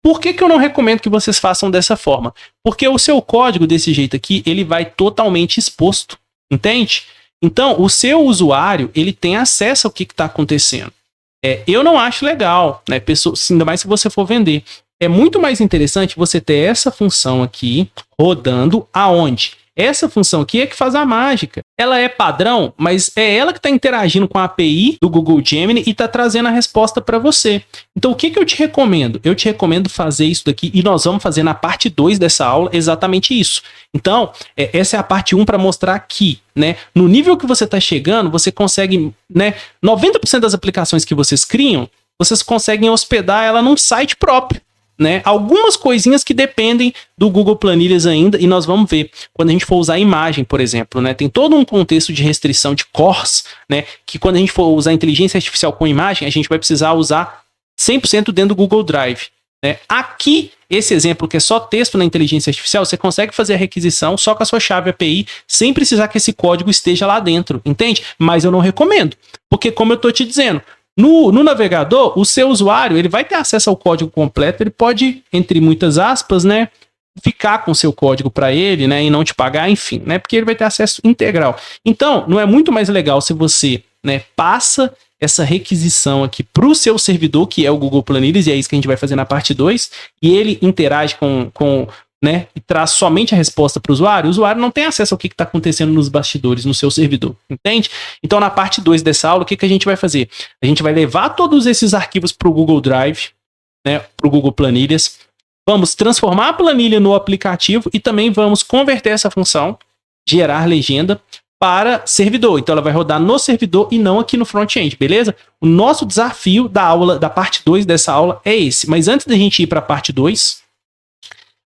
Por que eu não recomendo que vocês façam dessa forma? Porque o seu código desse jeito aqui, ele vai totalmente exposto, entende? Então, o seu usuário, ele tem acesso ao que está acontecendo. Eu não acho legal, né? Ainda mais se você for vender. É muito mais interessante você ter essa função aqui rodando aonde? Essa função aqui é que faz a mágica. Ela é padrão, mas é ela que está interagindo com a API do Google Gemini e está trazendo a resposta para você. Então, o que eu te recomendo? Eu te recomendo fazer isso daqui e nós vamos fazer na parte 2 dessa aula exatamente isso. Então, essa é a parte 1 para mostrar que, né, no nível que você está chegando, você consegue, né, 90% das aplicações que vocês criam, vocês conseguem hospedar ela num site próprio. Né? Algumas coisinhas que dependem do Google Planilhas ainda, e nós vamos ver quando a gente for usar imagem, por exemplo, né? Tem todo um contexto de restrição de cores, né? Que quando a gente for usar inteligência artificial com imagem, a gente vai precisar usar 100% dentro do Google Drive, né? Aqui, esse exemplo que é só texto na inteligência artificial, você consegue fazer a requisição só com a sua chave API, sem precisar que esse código esteja lá dentro, entende? Mas eu não recomendo, porque como eu estou te dizendo, no navegador, o seu usuário ele vai ter acesso ao código completo, ele pode, entre muitas aspas, né, ficar com o seu código para ele, né, e não te pagar, enfim, né, porque ele vai ter acesso integral. Então, não é muito mais legal se você, né, passa essa requisição aqui para o seu servidor, que é o Google Planilhas, e é isso que a gente vai fazer na parte 2, e ele interage com né, e traz somente a resposta para o usuário não tem acesso ao que está acontecendo nos bastidores, no seu servidor, entende? Então, na parte 2 dessa aula, o que a gente vai fazer? A gente vai levar todos esses arquivos para o Google Drive, né, para o Google Planilhas, vamos transformar a planilha no aplicativo e também vamos converter essa função, gerar legenda, para servidor. Então, ela vai rodar no servidor e não aqui no front-end, beleza? O nosso desafio da aula, da parte 2 dessa aula é esse. Mas antes da gente ir para a parte 2...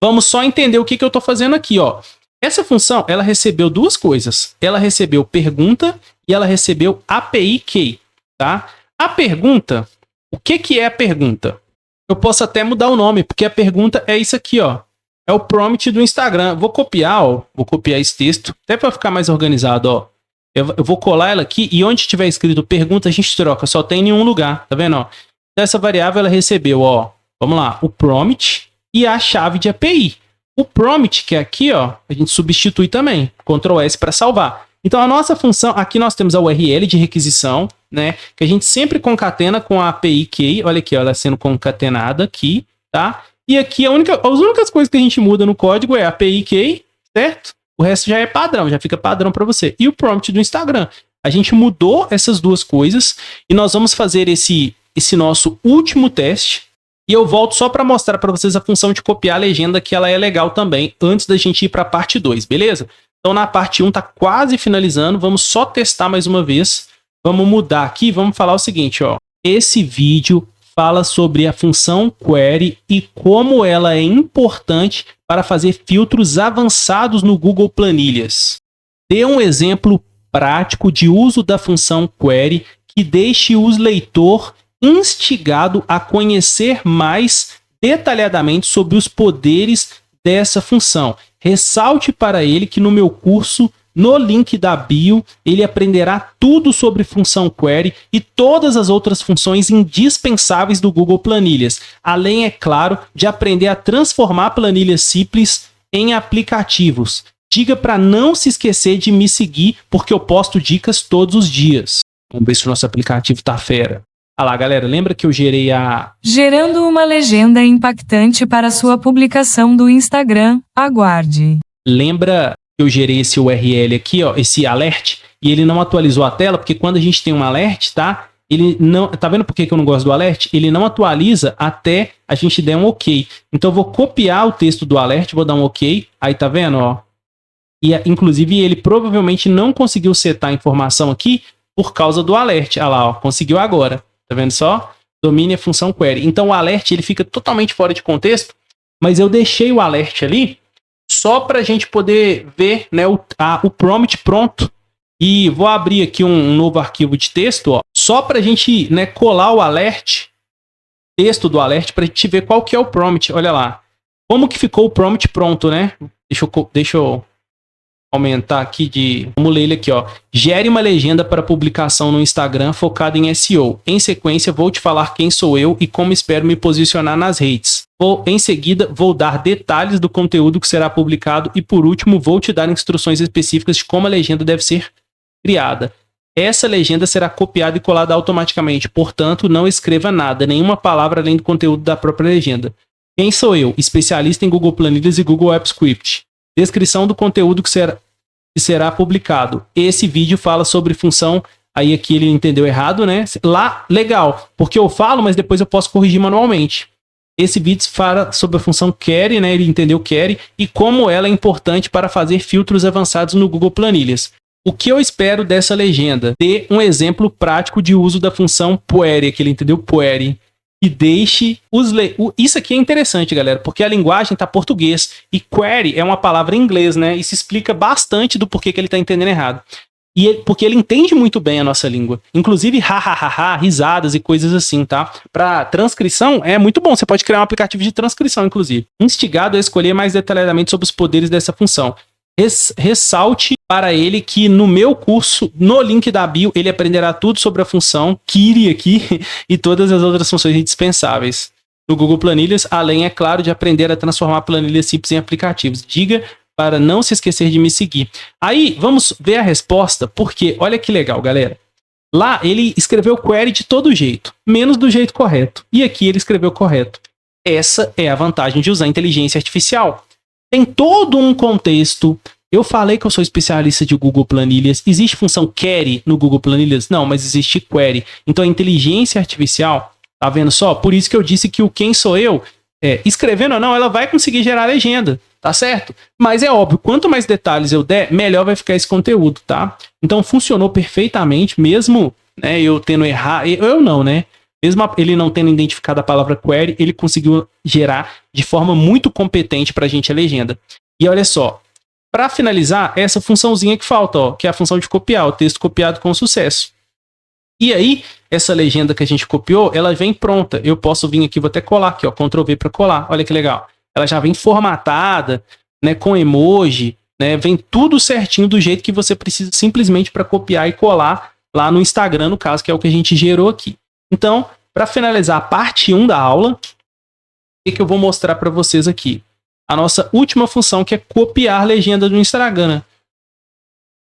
vamos só entender o que eu estou fazendo aqui, ó. Essa função, ela recebeu duas coisas. Ela recebeu pergunta e ela recebeu API Key, tá? A pergunta, o que é a pergunta? Eu posso até mudar o nome, porque a pergunta é isso aqui, ó. É o prompt do Instagram. Vou copiar, ó. Vou copiar esse texto, até para ficar mais organizado, ó. Eu vou colar ela aqui e onde tiver escrito pergunta, a gente troca. Só tem em nenhum lugar, tá vendo, ó? Então, essa variável, ela recebeu, ó. Vamos lá, o prompt e a chave de API. O prompt, que é aqui, ó, a gente substitui também. Ctrl S para salvar. Então, a nossa função, aqui nós temos a URL de requisição, né? Que a gente sempre concatena com a API Key. Olha aqui, ó, ela sendo concatenada aqui, tá? E aqui, as únicas coisas que a gente muda no código é a API Key, certo? O resto já é padrão, já fica padrão para você. E o prompt do Instagram. A gente mudou essas duas coisas e nós vamos fazer esse nosso último teste. E eu volto só para mostrar para vocês a função de copiar a legenda, que ela é legal também, antes da gente ir para a parte 2, beleza? Então, na parte 1 tá quase finalizando, vamos só testar mais uma vez Vamos mudar aqui, vamos falar o seguinte, ó. Esse vídeo fala sobre a função query e como ela é importante para fazer filtros avançados no Google Planilhas. Dê um exemplo prático de uso da função query que deixe o leitor instigado a conhecer mais detalhadamente sobre os poderes dessa função. Ressalte para ele que no meu curso, no link da bio, ele aprenderá tudo sobre função query e todas as outras funções indispensáveis do Google Planilhas, além, é claro, de aprender a transformar planilhas simples em aplicativos. Diga para não se esquecer de me seguir, porque eu posto dicas todos os dias. Vamos ver se o nosso aplicativo tá fera. Olha lá, galera, lembra que eu gerei a... Gerando uma legenda impactante para sua publicação do Instagram, aguarde. Lembra que eu gerei esse URL aqui, ó, esse alert, e ele não atualizou a tela, porque quando a gente tem um alert, tá? Ele não... Tá vendo por que eu não gosto do alert? Ele não atualiza até a gente der um OK. Então eu vou copiar o texto do alert, vou dar um OK. Aí tá vendo, ó? E inclusive ele provavelmente não conseguiu setar a informação aqui por causa do alert. Olha lá, ó, conseguiu agora. Tá vendo só? Domine a função query. Então o alert ele fica totalmente fora de contexto, mas eu deixei o alert ali só para a gente poder ver, né, o prompt pronto. E vou abrir aqui um novo arquivo de texto, ó, só para a gente, né, colar o alert, texto do alert, para a gente ver qual que é o prompt. Olha lá. Como que ficou o prompt pronto, né? Deixa eu aumentar aqui Vamos ler ele aqui, ó. Gere uma legenda para publicação no Instagram focada em SEO. Em sequência, vou te falar quem sou eu e como espero me posicionar nas redes. Em seguida, vou dar detalhes do conteúdo que será publicado e, por último, vou te dar instruções específicas de como a legenda deve ser criada. Essa legenda será copiada e colada automaticamente, portanto, não escreva nada, nenhuma palavra além do conteúdo da própria legenda. Quem sou eu? Especialista em Google Planilhas e Google Apps Script. Descrição do conteúdo que será publicado. Esse vídeo fala sobre função... Aí aqui ele entendeu errado, né? Lá, legal, porque eu falo, mas depois eu posso corrigir manualmente. Esse vídeo fala sobre a função query, né? Ele entendeu query e como ela é importante para fazer filtros avançados no Google Planilhas. O que eu espero dessa legenda? Dê um exemplo prático de uso da função query, que ele entendeu query. E deixe Isso aqui é interessante, galera, porque a linguagem está português e query é uma palavra em inglês, né? Isso explica bastante do porquê que ele está entendendo errado. Porque ele entende muito bem a nossa língua. Inclusive, risadas e coisas assim, tá? Para transcrição é muito bom. Você pode criar um aplicativo de transcrição, inclusive. Instigado a escolher mais detalhadamente sobre os poderes dessa função. Ressalte para ele que no meu curso, no link da bio, ele aprenderá tudo sobre a função query aqui e todas as outras funções indispensáveis no Google Planilhas, além, é claro, de aprender a transformar planilhas simples em aplicativos. Diga para não se esquecer de me seguir. Aí, vamos ver a resposta, porque olha que legal, galera. Lá, ele escreveu query de todo jeito, menos do jeito correto. E aqui ele escreveu correto. Essa é a vantagem de usar inteligência artificial. Tem todo um contexto. Eu falei que eu sou especialista de Google Planilhas. Existe função query no Google Planilhas? Não, mas existe query. Então, a inteligência artificial, tá vendo só? Por isso que eu disse que o quem sou eu, escrevendo ou não, ela vai conseguir gerar legenda. Tá certo? Mas é óbvio, quanto mais detalhes eu der, melhor vai ficar esse conteúdo, tá? Então funcionou perfeitamente, mesmo, né, eu tendo errado, eu não, né? Mesmo ele não tendo identificado a palavra query, ele conseguiu gerar de forma muito competente pra gente a legenda. E olha só, para finalizar, essa funçãozinha que falta, ó, que é a função de copiar, o texto copiado com sucesso. E aí, essa legenda que a gente copiou, ela vem pronta. Eu posso vir aqui, vou até colar aqui, ó, Ctrl V para colar. Olha que legal. Ela já vem formatada, né, com emoji, né, vem tudo certinho do jeito que você precisa simplesmente para copiar e colar lá no Instagram, no caso, que é o que a gente gerou aqui. Então, para finalizar a parte 1 da aula, o que eu vou mostrar para vocês aqui? A nossa última função, que é copiar legenda do Instagram.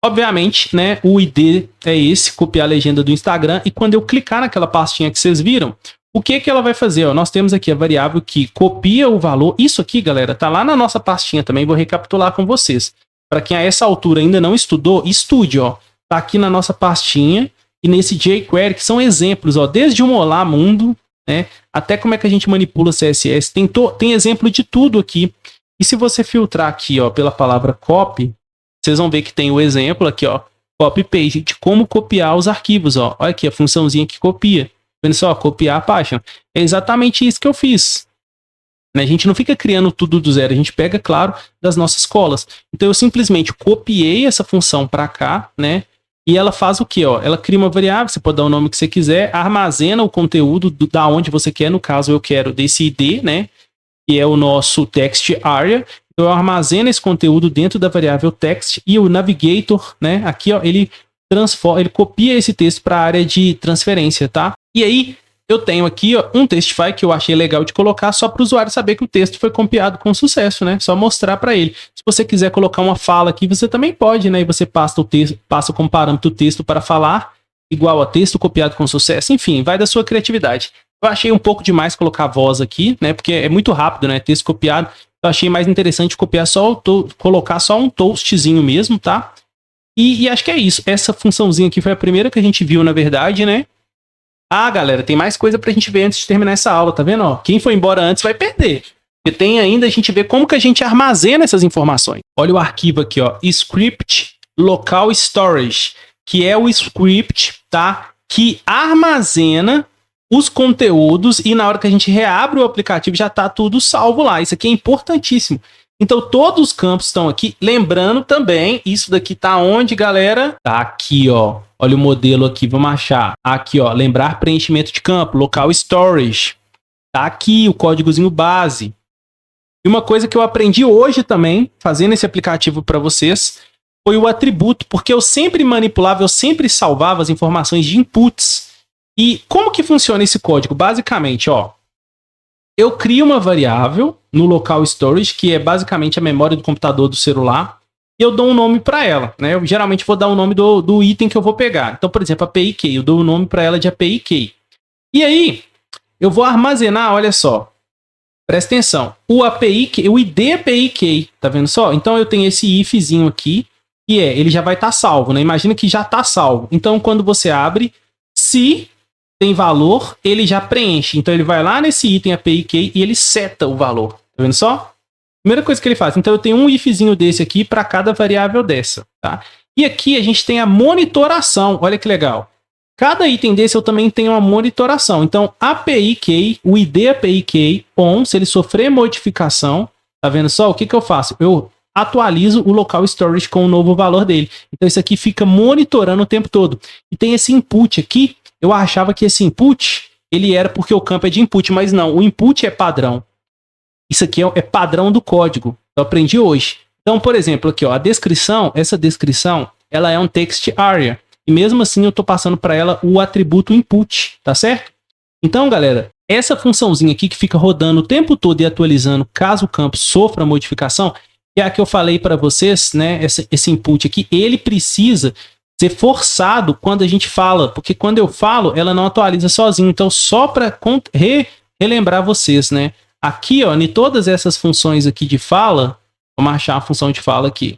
Obviamente, né, o ID é esse, copiar a legenda do Instagram, e quando eu clicar naquela pastinha que vocês viram, o que que ela vai fazer? Ó, nós temos aqui a variável que copia o valor. Isso aqui, galera, tá lá na nossa pastinha também. Vou recapitular com vocês. Para quem a essa altura ainda não estudou, estude, ó. Tá aqui na nossa pastinha e nesse jQuery, que são exemplos, ó, desde um Olá Mundo, né, até como é que a gente manipula CSS. Tem exemplo de tudo aqui. E se você filtrar aqui, ó, pela palavra copy, vocês vão ver que tem o exemplo aqui, ó. copy-paste, de como copiar os arquivos, ó. Olha aqui a funçãozinha que copia. Vendo só, copiar a página. É exatamente isso que eu fiz. A gente não fica criando tudo do zero, a gente pega, claro, das nossas colas. Então eu simplesmente copiei essa função para cá, né? E ela faz o quê? Ó? Ela cria uma variável, você pode dar o nome que você quiser, armazena o conteúdo da onde você quer. No caso, eu quero desse ID, né? Que é o nosso text area. Então eu armazeno esse conteúdo dentro da variável text e o navigator, né? Aqui, ó, ele transforma, ele copia esse texto para a área de transferência, tá? E aí eu tenho aqui, ó, um testify que eu achei legal de colocar só para o usuário saber que o texto foi copiado com sucesso, né? Só mostrar para ele. Se você quiser colocar uma fala aqui, você também pode, né? E você passa o texto, passa como parâmetro o texto para falar, igual a texto copiado com sucesso. Enfim, vai da sua criatividade. Eu achei um pouco demais colocar voz aqui, né? Porque é muito rápido, né? Texto copiado. Eu achei mais interessante copiar só colocar só um toastzinho mesmo, tá? E acho que é isso. Essa funçãozinha aqui foi a primeira que a gente viu, na verdade, né? Ah, galera, tem mais coisa pra gente ver antes de terminar essa aula, tá vendo? Ó, quem foi embora antes vai perder. Porque tem ainda a gente vê como que a gente armazena essas informações. Olha o arquivo aqui, ó, script local storage, que é o script, tá? Que armazena os conteúdos e na hora que a gente reabre o aplicativo já tá tudo salvo lá. Isso aqui é importantíssimo. Então, todos os campos estão aqui. Lembrando também, isso daqui tá onde, galera? Tá aqui, ó. Olha o modelo aqui, vamos achar. Aqui, ó, lembrar preenchimento de campo, local storage. Tá aqui o códigozinho base. E uma coisa que eu aprendi hoje também, fazendo esse aplicativo para vocês, foi o atributo, porque eu sempre manipulava, eu sempre salvava as informações de inputs. E como que funciona esse código? Basicamente, ó, eu crio uma variável no local storage, que é basicamente a memória do computador do celular, e eu dou um nome para ela, né? Eu geralmente vou dar o nome do item que eu vou pegar. Então, por exemplo, API Key, eu dou o nome para ela de API Key. E aí, eu vou armazenar, olha só, presta atenção, o ID API Key, tá vendo só? Então, eu tenho esse ifzinho aqui, que ele já vai estar salvo, né? Imagina que já está salvo. Então, quando você abre, se tem valor, ele já preenche. Então, ele vai lá nesse item API Key e ele seta o valor. Tá vendo só? Primeira coisa que ele faz. Então, eu tenho um ifzinho desse aqui para cada variável dessa, tá? E aqui a gente tem a monitoração. Olha que legal. Cada item desse eu também tenho uma monitoração. Então, API Key, o ID API Key on, se ele sofrer modificação, tá vendo só? O que eu faço? Eu atualizo o local storage com o novo valor dele. Então, isso aqui fica monitorando o tempo todo. E tem esse input aqui. Eu achava que esse input, ele era porque o campo é de input, mas não, o input é padrão. Isso aqui é padrão do código. Eu aprendi hoje. Então, por exemplo, aqui, ó, a descrição, essa descrição, ela é um text area. E mesmo assim, eu estou passando para ela o atributo input, tá certo? Então, galera, essa funçãozinha aqui que fica rodando o tempo todo e atualizando caso o campo sofra modificação, que é a que eu falei para vocês, né? Esse input aqui, ele precisa ser forçado quando a gente fala, porque quando eu falo, ela não atualiza sozinho. Então, só para relembrar vocês, né? Aqui, ó, em todas essas funções aqui de fala, vamos achar a função de fala aqui.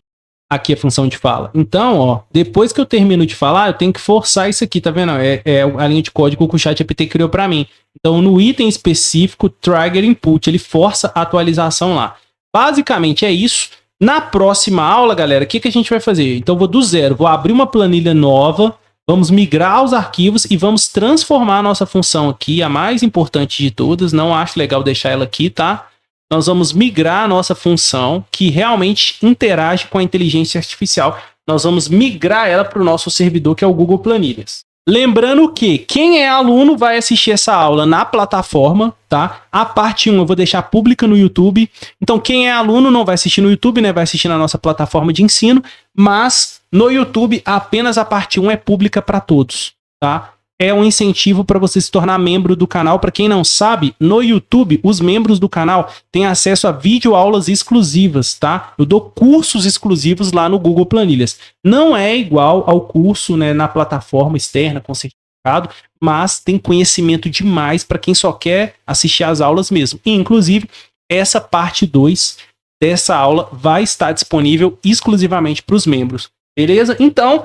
Aqui é a função de fala. Então, ó, depois que eu termino de falar, eu tenho que forçar isso aqui, tá vendo? É a linha de código que o ChatGPT criou para mim. Então, no item específico, trigger input, ele força a atualização lá. Basicamente é isso. Na próxima aula, galera, o que a gente vai fazer? Então, eu vou do zero, vou abrir uma planilha nova, vamos migrar os arquivos e vamos transformar a nossa função aqui, a mais importante de todas. Não acho legal deixar ela aqui, tá? Nós vamos migrar a nossa função que realmente interage com a inteligência artificial. Nós vamos migrar ela para o nosso servidor, que é o Google Planilhas. Lembrando que quem é aluno vai assistir essa aula na plataforma, tá? A parte 1 eu vou deixar pública no YouTube. Então, quem é aluno não vai assistir no YouTube, né? Vai assistir na nossa plataforma de ensino. Mas no YouTube, apenas a parte 1 é pública para todos, tá? É um incentivo para você se tornar membro do canal. Para quem não sabe, no YouTube, os membros do canal têm acesso a videoaulas exclusivas, tá? Eu dou cursos exclusivos lá no Google Planilhas. Não é igual ao curso, né, na plataforma externa com certificado, mas tem conhecimento demais para quem só quer assistir às aulas mesmo. E, inclusive, essa parte 2 dessa aula vai estar disponível exclusivamente para os membros. Beleza? Então,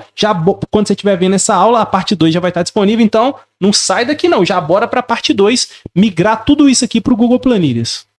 quando você estiver vendo essa aula, a parte 2 já vai estar disponível. Então, não sai daqui não. Já bora para a parte 2, migrar tudo isso aqui para o Google Planilhas.